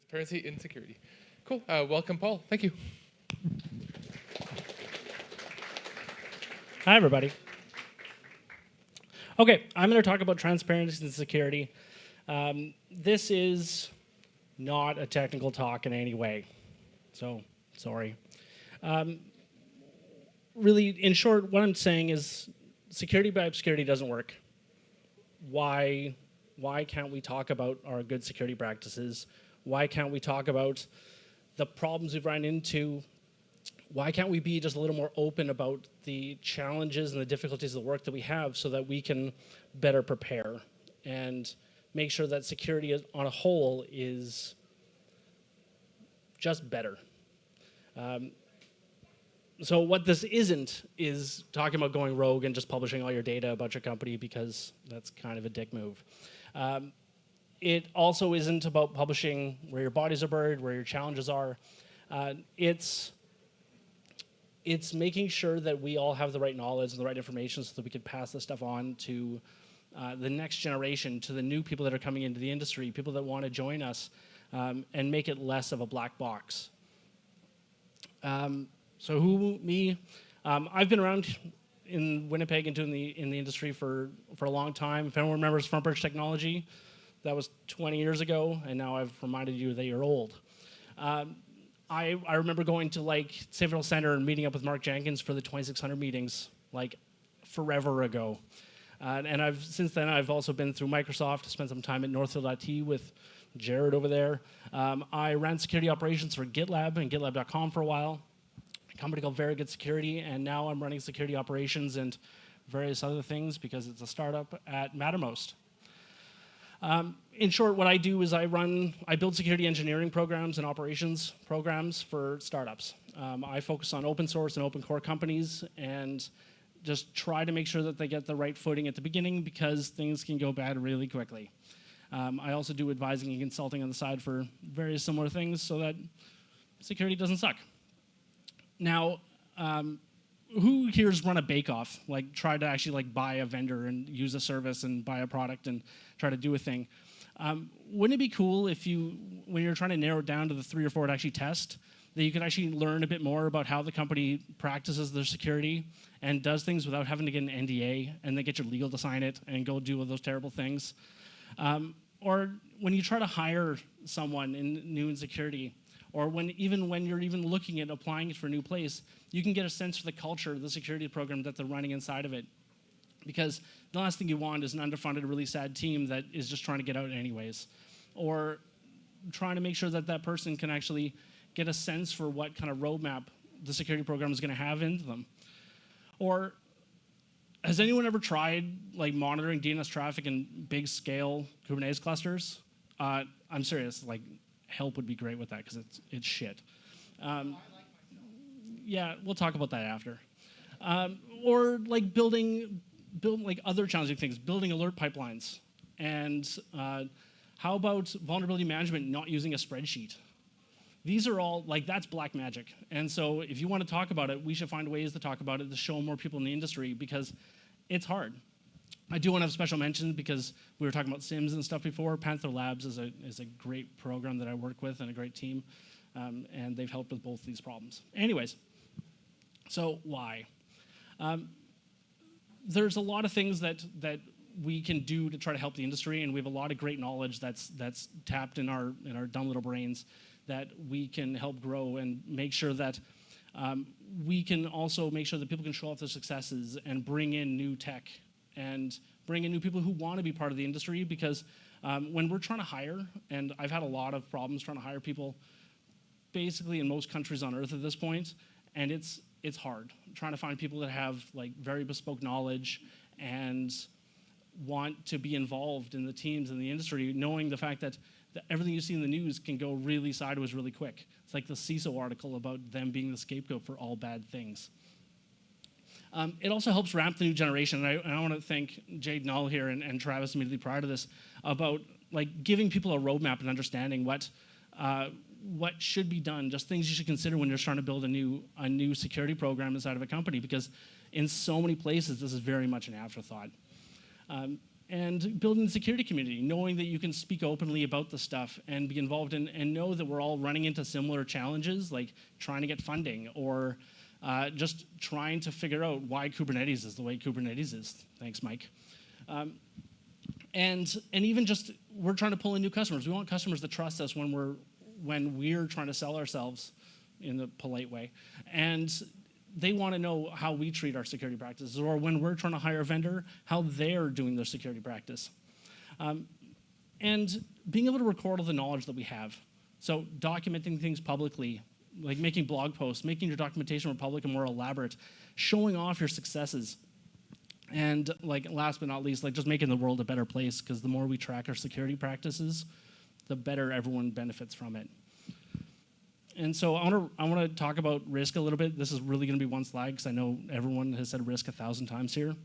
Transparency in security. Cool. Welcome, Paul. Thank you. Hi, everybody. Okay, I'm going to talk about transparency and security. This is not a technical talk in any way, so sorry. Really, in short, what I'm saying is security by obscurity doesn't work. Why can't we talk about our good security practices? Why can't we talk about the problems we've run into? Why can't we be just a little more open about the challenges and the difficulties of the work that we have so that we can better prepare and make sure that security on a whole is just better? So what this isn't is talking about going rogue and just publishing all your data about your company, because that's kind of a dick move. It also isn't about publishing where your bodies are buried, where your challenges are. It's making sure that we all have the right knowledge and the right information so that we can pass this stuff on to the next generation, to the new people that are coming into the industry, people that want to join us, and make it less of a black box. So who, me? I've been around in Winnipeg and in the industry for a long time. If anyone remembers Front Bridge Technology, that was 20 years ago, and now I've reminded you that you're old. I remember going to like Safety Center and meeting up with Mark Jenkins for the 2600 meetings like forever ago. And since then I've also been through Microsoft, spent some time at Northfield IT with Jared over there. I ran security operations for GitLab and GitLab.com for a while. A company called Very Good Security, and now I'm running security operations and various other things because it's a startup at Mattermost. In short, what I do is I build security engineering programs and operations programs for startups. I focus on open source and open core companies and just try to make sure that they get the right footing at the beginning, because things can go bad really quickly. I also do advising and consulting on the side for various similar things so that security doesn't suck. Now, who here's run a bake-off, like try to actually like buy a vendor and use a service and buy a product and try to do a thing? Wouldn't it be cool if when you're trying to narrow it down to the 3 or 4 to actually test, that you could actually learn a bit more about how the company practices their security and does things without having to get an NDA and then get your legal to sign it and go do all those terrible things? Or when you try to hire someone new in security, or when you're looking at applying it for a new place, you can get a sense for the culture of the security program that they're running inside of it. Because the last thing you want is an underfunded, really sad team that is just trying to get out anyways. Or trying to make sure that that person can actually get a sense for what kind of roadmap the security program is going to have into them. Or has anyone ever tried like monitoring DNS traffic in big scale Kubernetes clusters? I'm serious, like help would be great with that because it's shit. Yeah, we'll talk about that after. Or like building like other challenging things, building alert pipelines. And how about vulnerability management not using a spreadsheet? These are all, like, that's black magic. And so if you want to talk about it, we should find ways to talk about it to show more people in the industry, because it's hard. I do want to have special mention because we were talking about SIMs and stuff before. Panther Labs is a great program that I work with and a great team, and they've helped with both these problems. Anyways, so why? There's a lot of things that we can do to try to help the industry, and we have a lot of great knowledge that's tapped in our dumb little brains that we can help grow and make sure that we can also make sure that people can show off their successes and bring in new tech and bring in new people who want to be part of the industry. Because when we're trying to hire, and I've had a lot of problems trying to hire people basically in most countries on earth at this point, and it's hard trying to find people that have like very bespoke knowledge and want to be involved in the teams in the industry, knowing the fact that everything you see in the news can go really sideways really quick. It's like the CISO article about them being the scapegoat for all bad things. It also helps ramp the new generation, and I want to thank Jade Null here and Travis immediately prior to this about like giving people a roadmap and understanding what should be done, just things you should consider when you're trying to build a new security program inside of a company, because in so many places this is very much an afterthought. and building the security community, knowing that you can speak openly about the stuff and be involved in, and know that we're all running into similar challenges, like trying to get funding or just trying to figure out why Kubernetes is the way Kubernetes is. Thanks, Mike. And even just, we're trying to pull in new customers. We want customers to trust us when we're trying to sell ourselves in the polite way. And they want to know how we treat our security practices, or when we're trying to hire a vendor, how they're doing their security practice. And being able to record all the knowledge that we have. So documenting things publicly, like making blog posts, making your documentation more public and more elaborate, showing off your successes. And like last but not least, like just making the world a better place, because the more we track our security practices, the better everyone benefits from it. And so I want to talk about risk a little bit. This is really going to be one slide because I know everyone has said risk 1,000 times here.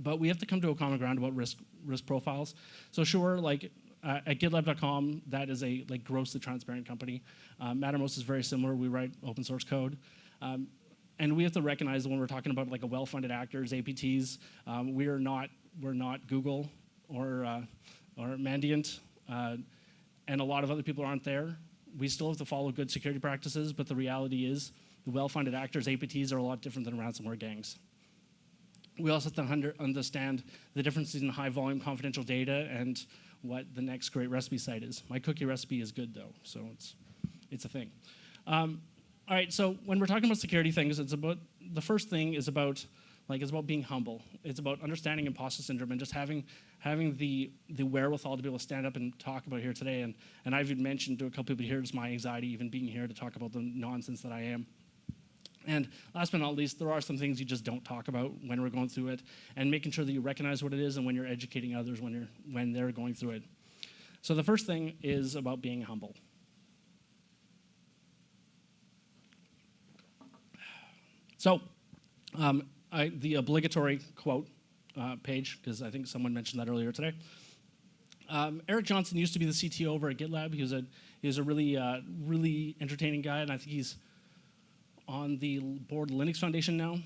But we have to come to a common ground about risk profiles. So sure, like at GitLab.com, that is a like grossly transparent company. Mattermost is very similar. We write open source code. And we have to recognize that when we're talking about like a well-funded actors, APTs, we're not Google or Mandiant, and a lot of other people aren't there. We still have to follow good security practices, but the reality is the well-funded actors, APTs, are a lot different than ransomware gangs. We also have to understand the differences in high-volume confidential data and what the next great recipe site is. My cookie recipe is good, though, so it's a thing. All right, so when we're talking about security things, the first thing is about being humble. It's about understanding imposter syndrome and just having the wherewithal to be able to stand up and talk about here today. And I've even mentioned to a couple people here, it's my anxiety even being here to talk about the nonsense that I am. And last but not least, there are some things you just don't talk about when we're going through it, and making sure that you recognize what it is and when you're educating others when they're going through it. So the first thing is about being humble. So the obligatory quote page, because I think someone mentioned that earlier today. Eric Johnson used to be the CTO over at GitLab. He was a really entertaining guy, and I think he's on the board of Linux Foundation now.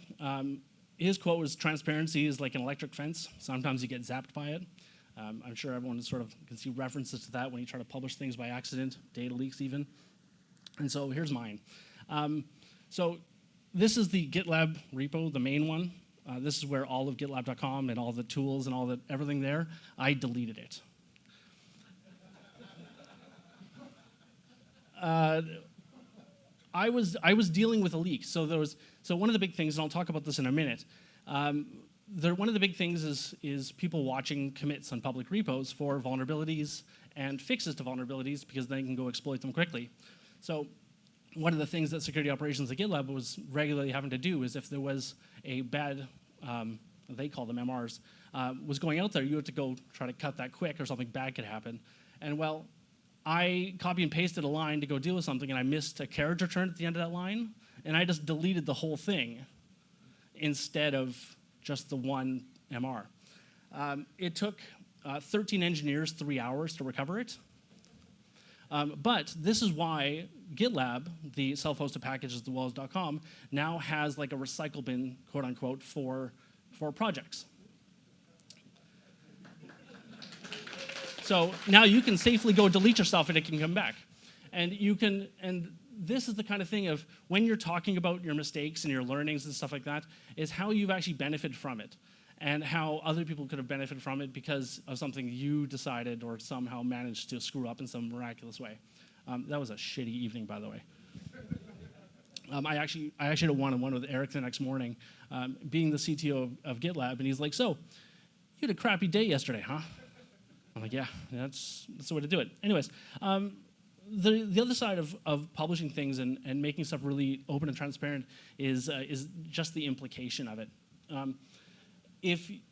His quote was, "Transparency is like an electric fence. Sometimes you get zapped by it." I'm sure everyone sort of can see references to that when you try to publish things by accident, data leaks even. And so here's mine. So this is the GitLab repo, the main one. This is where all of GitLab.com and all the tools and everything there. I deleted it. I was dealing with a leak. So one of the big things, and I'll talk about this in a minute. One of the big things is people watching commits on public repos for vulnerabilities and fixes to vulnerabilities, because they can go exploit them quickly. So one of the things that security operations at GitLab was regularly having to do is if there was a bad, they call them MRs, was going out there, you had to go try to cut that quick or something bad could happen. And well, I copy and pasted a line to go deal with something, and I missed a carriage return at the end of that line, and I just deleted the whole thing instead of just the one MR. It took 13 engineers 3 hours to recover it. But this is why GitLab, the self-hosted package as well as .com, now has like a recycle bin, quote unquote, for projects. So now you can safely go delete yourself and it can come back. And this is the kind of thing of when you're talking about your mistakes and your learnings and stuff like that, is how you've actually benefited from it and how other people could have benefited from it because of something you decided or somehow managed to screw up in some miraculous way. That was a shitty evening, by the way. I actually had a one-on-one with Eric the next morning, being the CTO of GitLab, and he's like, "So, you had a crappy day yesterday, huh?" I'm like, "Yeah, that's the way to do it." Anyways, the other side of publishing things and making stuff really open and transparent is just the implication of it. If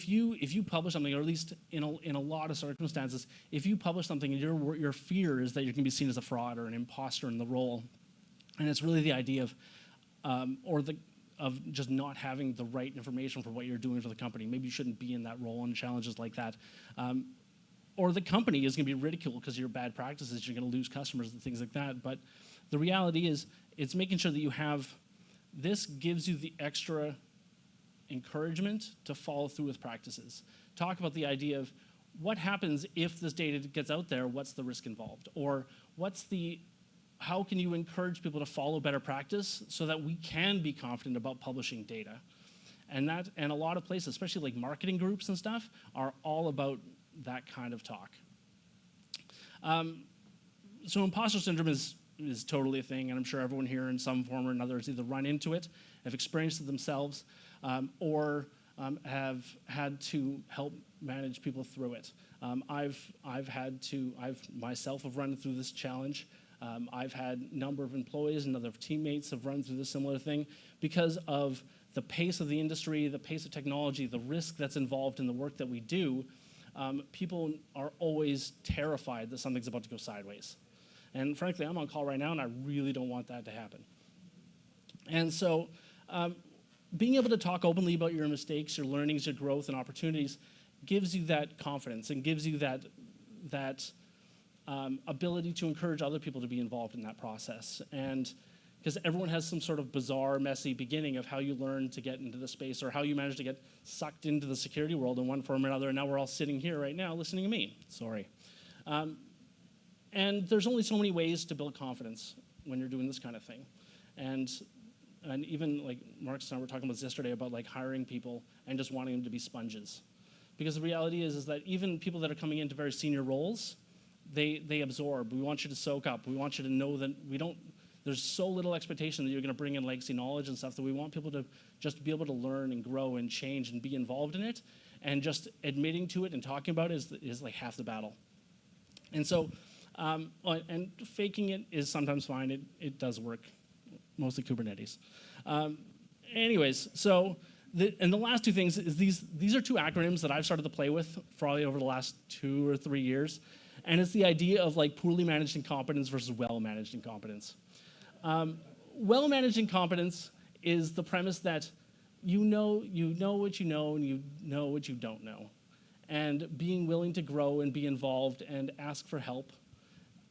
you publish something, or at least in a lot of circumstances, if you publish something and your fear is that you're going to be seen as a fraud or an imposter in the role, and it's really the idea of just not having the right information for what you're doing for the company. Maybe you shouldn't be in that role and challenges like that. Or the company is going to be ridiculed because of your bad practices. You're going to lose customers and things like that. But the reality is, it's making sure that you have, this gives you the extra encouragement to follow through with practices. Talk about the idea of what happens if this data gets out there, what's the risk involved? Or how can you encourage people to follow better practice so that we can be confident about publishing data? And a lot of places, especially like marketing groups and stuff, are all about that kind of talk. So imposter syndrome is totally a thing, and I'm sure everyone here in some form or another has either run into it, have experienced it themselves, or have had to help manage people through it. I've myself have run through this challenge. I've had a number of employees and other teammates have run through this similar thing because of the pace of the industry, the pace of technology, the risk that's involved in the work that we do. People are always terrified that something's about to go sideways. And frankly, I'm on call right now, and I really don't want that to happen. And so being able to talk openly about your mistakes, your learnings, your growth, and opportunities gives you that confidence and gives you that ability to encourage other people to be involved in that process. And because everyone has some sort of bizarre, messy beginning of how you learn to get into the space or how you manage to get sucked into the security world in one form or another, and now we're all sitting here right now listening to me. Sorry. And there's only so many ways to build confidence when you're doing this kind of thing. And even like Marcus and I were talking about this yesterday about like hiring people and just wanting them to be sponges. Because the reality is that even people that are coming into very senior roles, they absorb. We want you to soak up. We want you to know that there's so little expectation that you're going to bring in legacy knowledge and stuff that we want people to just be able to learn and grow and change and be involved in it. And just admitting to it and talking about it is like half the battle. And so, and faking it is sometimes fine. It does work, mostly Kubernetes. Anyways, so the last two things is these are two acronyms that I've started to play with probably over the last 2 or 3 years. And it's the idea of like poorly managed incompetence versus well-managed incompetence. Well-managed incompetence is the premise that you know what you know and you know what you don't know. And being willing to grow and be involved and ask for help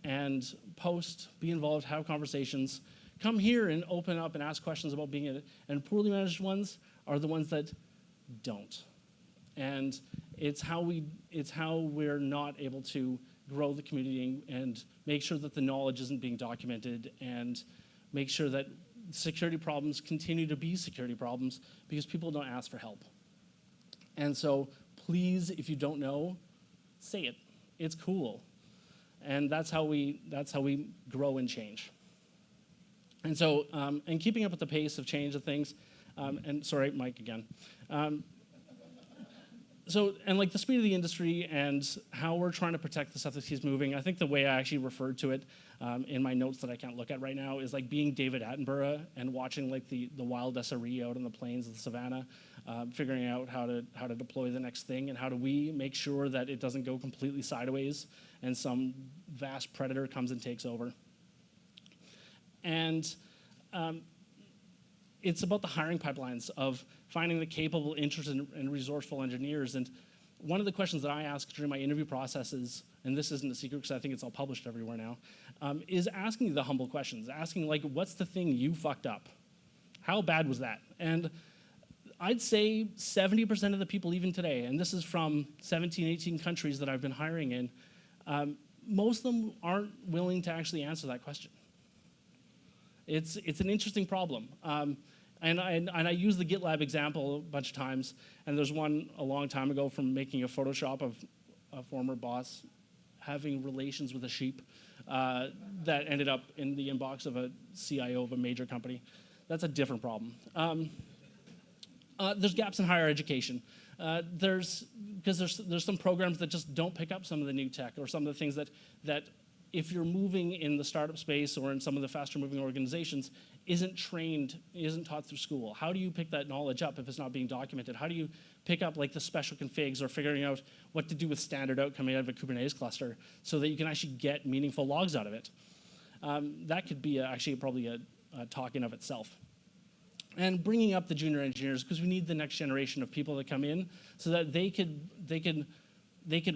and post, be involved, have conversations, come here and open up and ask questions about being it. And poorly managed ones are the ones that don't. And it's how we're not able to grow the community and make sure that the knowledge isn't being documented and make sure that security problems continue to be security problems because people don't ask for help. And so please, if you don't know, say it. It's cool. And that's how we grow and change. And so, and keeping up with the pace of change of things, and sorry, Mike again. So, and like the speed of the industry and how we're trying to protect the stuff that keeps moving, I think the way I actually referred to it in my notes that I can't look at right now is like being David Attenborough and watching like the wild SRE out on the plains of the savannah, figuring out how to deploy the next thing and how do we make sure that it doesn't go completely sideways and some vast predator comes and takes over. And it's about the hiring pipelines of finding the capable, interested, and resourceful engineers. And one of the questions that I ask during my interview processes, and this isn't a secret because I think it's all published everywhere now, is asking the humble questions, asking like, what's the thing you fucked up? How bad was that? And I'd say 70% of the people even today, and this is from 17, 18 countries that I've been hiring in, most of them aren't willing to actually answer that question. It's an interesting problem. And I use the GitLab example a bunch of times, and there's one a long time ago from making a Photoshop of a former boss having relations with a sheep that ended up in the inbox of a CIO of a major company. That's a different problem. There's gaps in higher education. There's some programs that just don't pick up some of the new tech or some of the things that if you're moving in the startup space or in some of the faster moving organizations, isn't taught through school. How do you pick that knowledge up if it's not being documented? How do you pick up like the special configs or figuring out what to do with standard out coming out of a Kubernetes cluster so that you can actually get meaningful logs out of it? That could be actually probably a talk in of itself. And bringing up the junior engineers because we need the next generation of people that come in so that they could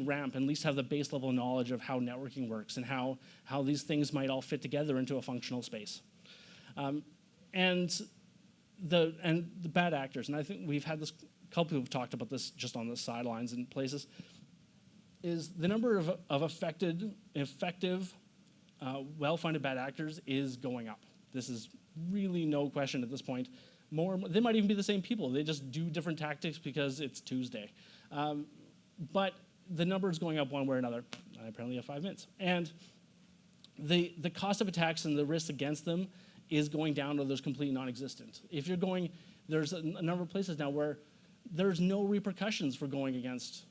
ramp and at least have the base level knowledge of how networking works and how these things might all fit together into a functional space. And the bad actors, and I think we've had this, a couple people have talked about this just on the sidelines in places, is the number of effective, well-funded bad actors is going up. This is really no question at this point. They might even be the same people. They just do different tactics because it's Tuesday. But the number is going up one way or another. I apparently have 5 minutes. And the cost of attacks and the risks against them is going down, or there's completely non-existent. If you're going, there's a number of places now where there's no repercussions for going against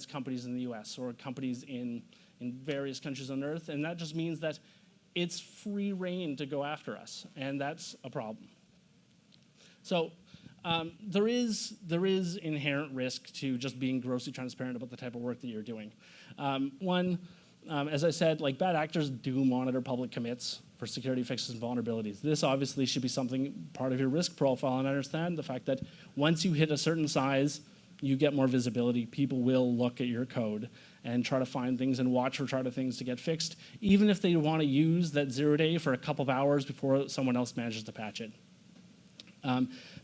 companies in the US or companies in various countries on Earth, and that just means that it's free reign to go after us, and that's a problem. So there is inherent risk to just being grossly transparent about the type of work that you're doing. As I said, like, bad actors do monitor public commits for security fixes and vulnerabilities. This obviously should be something part of your risk profile, and I understand the fact that once you hit a certain size, you get more visibility. People will look at your code and try to find things and watch for things to get fixed, even if they want to use that 0-day for a couple of hours before someone else manages to patch it.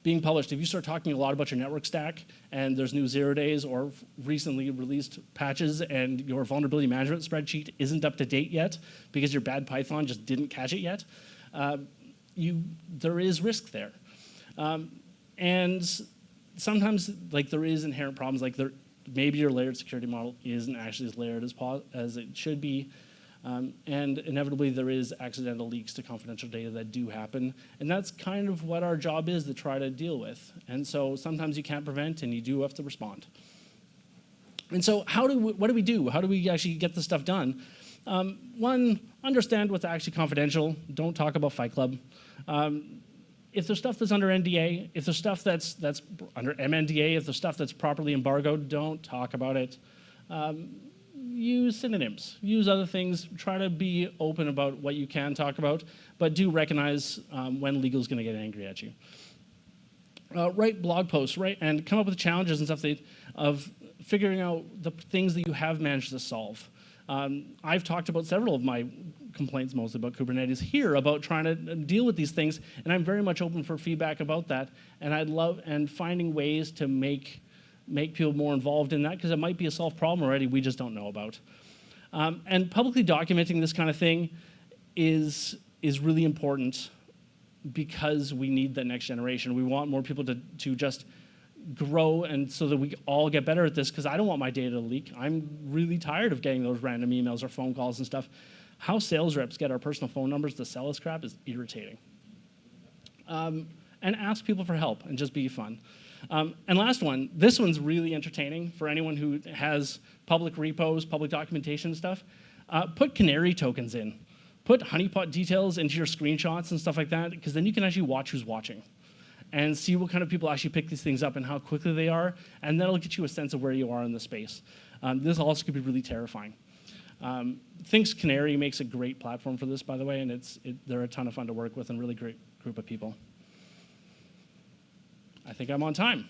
Being published, if you start talking a lot about your network stack and there's new 0 days or recently released patches and your vulnerability management spreadsheet isn't up to date yet because your bad Python just didn't catch it yet, there is risk there. And sometimes, like, there is inherent problems, like maybe your layered security model isn't actually as layered as it should be. And inevitably, there is accidental leaks to confidential data that do happen. And that's kind of what our job is to try to deal with. And so sometimes you can't prevent, and you do have to respond. And so what do we do? How do we actually get this stuff done? One, understand what's actually confidential. Don't talk about Fight Club. If there's stuff that's under NDA, if there's stuff that's under MNDA, if there's stuff that's properly embargoed, don't talk about it. Use synonyms, use other things, try to be open about what you can talk about, but do recognize when legal's gonna get angry at you. Write blog posts, and come up with challenges and stuff of figuring out the things that you have managed to solve. I've talked about several of my complaints, mostly about Kubernetes here, about trying to deal with these things, and I'm very much open for feedback about that, and finding ways to make people more involved in that, because it might be a solved problem already we just don't know about. And publicly documenting this kind of thing is really important because we need the next generation. We want more people to just grow, and so that we all get better at this, because I don't want my data to leak. I'm really tired of getting those random emails or phone calls and stuff. How sales reps get our personal phone numbers to sell us crap is irritating. And ask people for help and just be fun. And last one, this one's really entertaining for anyone who has public repos, public documentation stuff. Put canary tokens in. Put honeypot details into your screenshots and stuff like that, because then you can actually watch who's watching and see what kind of people actually pick these things up and how quickly they are, and that'll get you a sense of where you are in the space. This also could be really terrifying. Thinks Canary makes a great platform for this, by the way, and they're a ton of fun to work with and really great group of people. I think I'm on time.